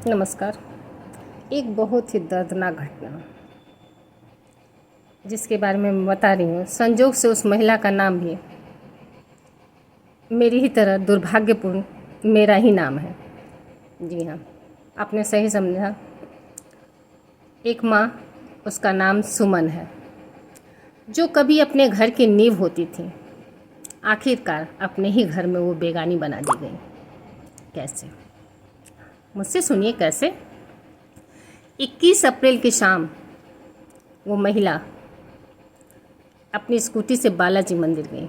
नमस्कार। एक बहुत ही दर्दनाक घटना जिसके बारे में मैं बता रही हूँ। संजोग से उस महिला का नाम भी मेरी ही तरह दुर्भाग्यपूर्ण मेरा ही नाम है। जी हाँ, आपने सही समझा। एक माँ, उसका नाम सुमन है, जो कभी अपने घर की नींव होती थी, आखिरकार अपने ही घर में वो बेगानी बना दी गई। कैसे? मुझसे सुनिए कैसे। 21 अप्रैल की शाम वो महिला अपनी स्कूटी से बालाजी मंदिर गई,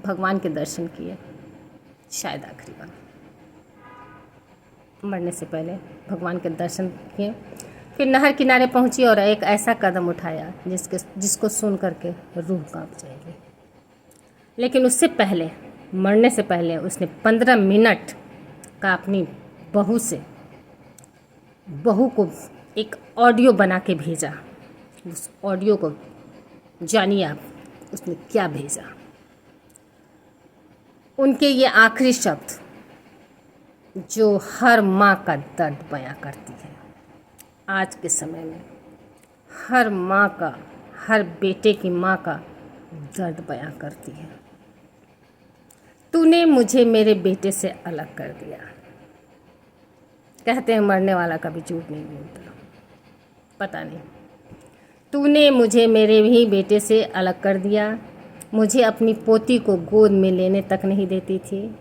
भगवान के दर्शन किए, शायद आखिरी बार। मरने से पहले भगवान के दर्शन किए, फिर नहर किनारे पहुंची और एक ऐसा कदम उठाया जिसको सुन करके रूह कांप जाएगी। लेकिन उससे पहले, मरने से पहले, उसने 15 मिनट का अपनी बहू को एक ऑडियो बना के भेजा। उस ऑडियो को जानिए आप, उसने क्या भेजा। उनके ये आखिरी शब्द जो हर माँ का दर्द बयां करती है। आज के समय में हर माँ का, हर बेटे की माँ का दर्द बयां करती है। तूने मुझे मेरे बेटे से अलग कर दिया। कहते हैं मरने वाला कभी झूठ नहीं बोलता। पता नहीं, तूने मुझे मेरे ही बेटे से अलग कर दिया। मुझे अपनी पोती को गोद में लेने तक नहीं देती थी।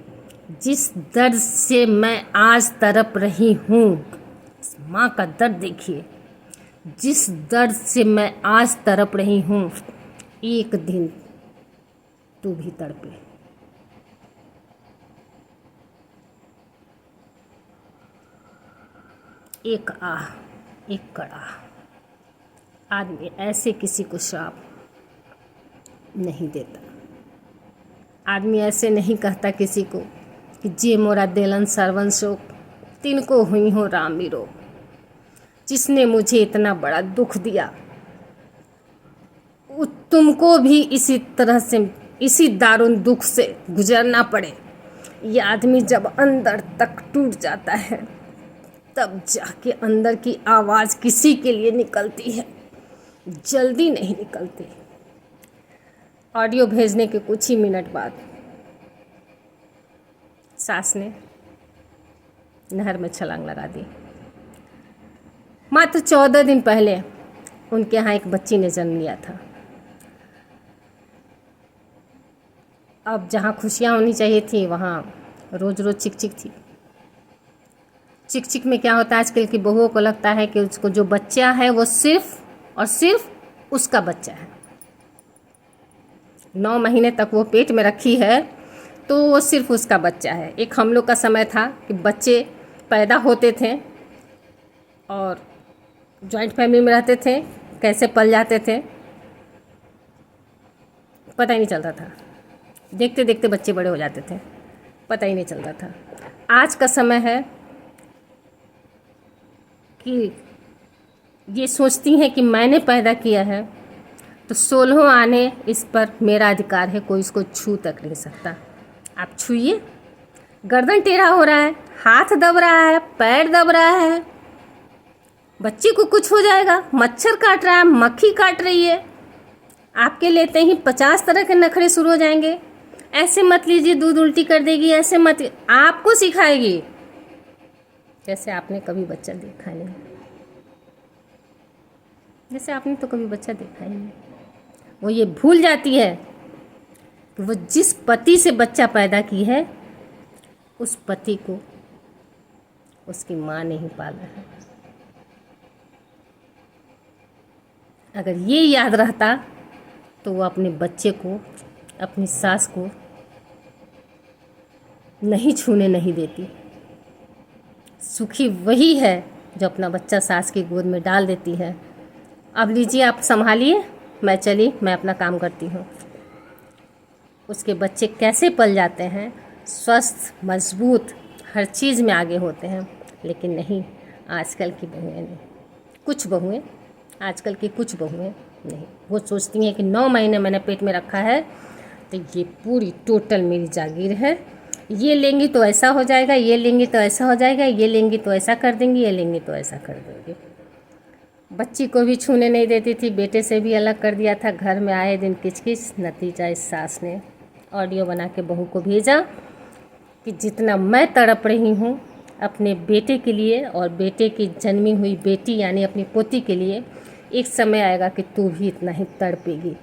जिस दर्द से मैं आज तड़प रही हूँ, इस माँ का दर्द देखिए। जिस दर्द से मैं आज तड़प रही हूँ, एक दिन तू भी तड़पे। एक आह, एक कड़ा। आदमी ऐसे किसी को श्राप नहीं देता। आदमी ऐसे नहीं कहता किसी को कि जे मोरा देलन सरवन शोक, तिनको हुई हो राम बिरोग। जिसने मुझे इतना बड़ा दुख दिया, तुमको भी इसी तरह से, इसी दारुण दुख से गुजरना पड़े। ये आदमी जब अंदर तक टूट जाता है, तब जाके अंदर की आवाज़ किसी के लिए निकलती है, जल्दी नहीं निकलती। ऑडियो भेजने के कुछ ही मिनट बाद सास ने नहर में छलांग लगा दी। मात्र 14 दिन पहले उनके यहाँ एक बच्ची ने जन्म लिया था। अब जहाँ खुशियाँ होनी चाहिए थी, वहाँ रोज़ रोज़ चिक चिक थी। चिक चिक में क्या होता है, आजकल की बहुओं को लगता है कि उसको जो बच्चा है वो सिर्फ और सिर्फ उसका बच्चा है। 9 महीने तक वो पेट में रखी है तो वो सिर्फ उसका बच्चा है। एक हम लोग का समय था कि बच्चे पैदा होते थे और जॉइंट फैमिली में रहते थे, कैसे पल जाते थे पता ही नहीं चलता था। देखते देखते बच्चे बड़े हो जाते थे, पता ही नहीं चलता था। आज का समय है कि ये सोचती हैं कि मैंने पैदा किया है तो 16 आने इस पर मेरा अधिकार है, कोई इसको छू तक नहीं सकता। आप छूइए, गर्दन टेढ़ा हो रहा है, हाथ दब रहा है, पैर दब रहा है, बच्चे को कुछ हो जाएगा, मच्छर काट रहा है, मक्खी काट रही है, आपके लेते ही 50 तरह के नखरे शुरू हो जाएंगे। ऐसे मत लीजिए, दूध उल्टी कर देगी, ऐसे मत, आपको सिखाएगी जैसे आपने कभी बच्चा देखा नहीं, जैसे आपने तो कभी बच्चा देखा ही नहीं। वो ये भूल जाती है कि वो जिस पति से बच्चा पैदा की है, उस पति को उसकी माँ ने ही पाला है। अगर ये याद रहता तो वो अपने बच्चे को, अपनी सास को नहीं छूने नहीं देती। सुखी वही है जो अपना बच्चा सास की गोद में डाल देती है। अब लीजिए, आप संभालिए, मैं चली, मैं अपना काम करती हूँ। उसके बच्चे कैसे पल जाते हैं, स्वस्थ, मजबूत, हर चीज़ में आगे होते हैं। लेकिन नहीं, आजकल की बहुएं नहीं, कुछ बहुएं, आजकल की कुछ बहुएं नहीं। वो सोचती हैं कि 9 महीने मैंने पेट में रखा है तो ये पूरी टोटल मेरी जागीर है, ये लेंगी तो ऐसा हो जाएगा, ये लेंगी तो ऐसा हो जाएगा, ये लेंगी तो ऐसा कर देंगी, ये लेंगी तो ऐसा कर देंगी। बच्ची को भी छूने नहीं देती थी, बेटे से भी अलग कर दिया था। घर में आए दिन किचकिच। नतीजा इस सास ने ऑडियो बना के बहू को भेजा कि जितना मैं तड़प रही हूँ अपने बेटे के लिए और बेटे की जन्मी हुई बेटी यानी अपनी पोती के लिए, एक समय आएगा कि तू भी इतना ही तड़पेगी।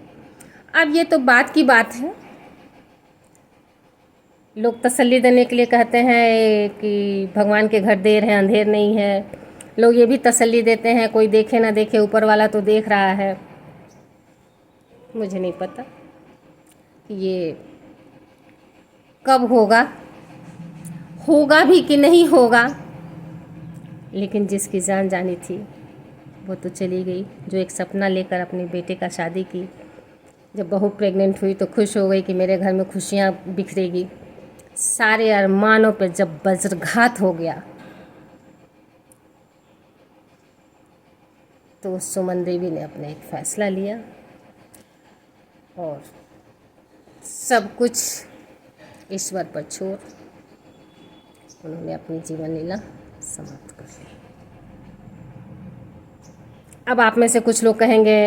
अब ये तो बात की बात है, लोग तसल्ली देने के लिए कहते हैं कि भगवान के घर देर है अंधेर नहीं है। लोग ये भी तसल्ली देते हैं कोई देखे ना देखे, ऊपर वाला तो देख रहा है। मुझे नहीं पता कि ये कब होगा, होगा भी कि नहीं होगा, लेकिन जिसकी जान जानी थी वो तो चली गई। जो एक सपना लेकर अपने बेटे का शादी की, जब बहू प्रेग्नेंट हुई तो खुश हो गई कि मेरे घर में खुशियाँ बिखरेगी। सारे अरमानों पे जब वज्रघात हो गया तो सुमन देवी ने अपना एक फ़ैसला लिया और सब कुछ ईश्वर पर छोड़ उन्होंने अपनी जीवन लीला समाप्त कर ली। अब आप में से कुछ लोग कहेंगे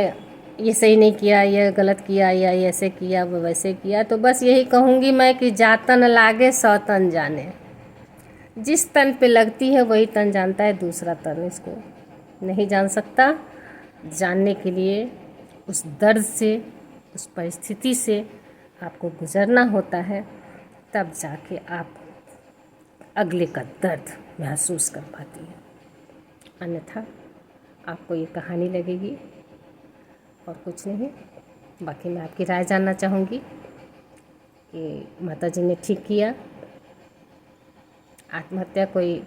ये सही नहीं किया, ये गलत किया, या ये ऐसे किया, वो वैसे किया। तो बस यही कहूँगी मैं कि जातन लागे सौ तन जाने। जिस तन पे लगती है वही तन जानता है, दूसरा तन इसको नहीं जान सकता। जानने के लिए उस दर्द से, उस परिस्थिति से आपको गुजरना होता है, तब जाके आप अगले का दर्द महसूस कर पाती हैं। अन्यथा आपको ये कहानी लगेगी और कुछ नहीं। बाकी मैं आपकी राय जानना चाहूँगी कि माताजी ने ठीक किया। आत्महत्या कोई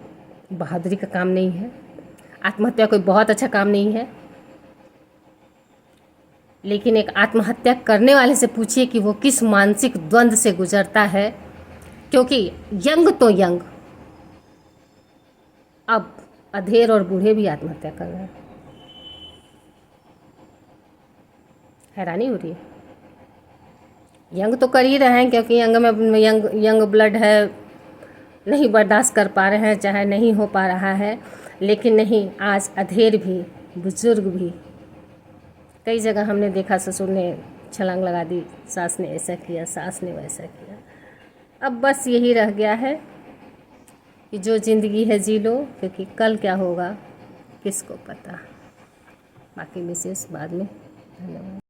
बहादुरी का काम नहीं है, आत्महत्या कोई बहुत अच्छा काम नहीं है, लेकिन एक आत्महत्या करने वाले से पूछिए कि वो किस मानसिक द्वंद्व से गुजरता है। क्योंकि यंग तो यंग, अब अधेड़ और बूढ़े भी आत्महत्या कर रहे हैं। हैरानी हो रही है। यंग तो कर ही रहे हैं क्योंकि यंग में यंग ब्लड है, नहीं बर्दाश्त कर पा रहे हैं, चाहे नहीं हो पा रहा है। लेकिन नहीं, आज अधेड़ भी, बुजुर्ग भी, कई जगह हमने देखा ससुर ने छलांग लगा दी, सास ने ऐसा किया, सास ने वैसा किया। अब बस यही रह गया है कि जो ज़िंदगी है जी लो, क्योंकि कल क्या होगा किसको पता। बाकी विशेष बाद में। धन्यवाद।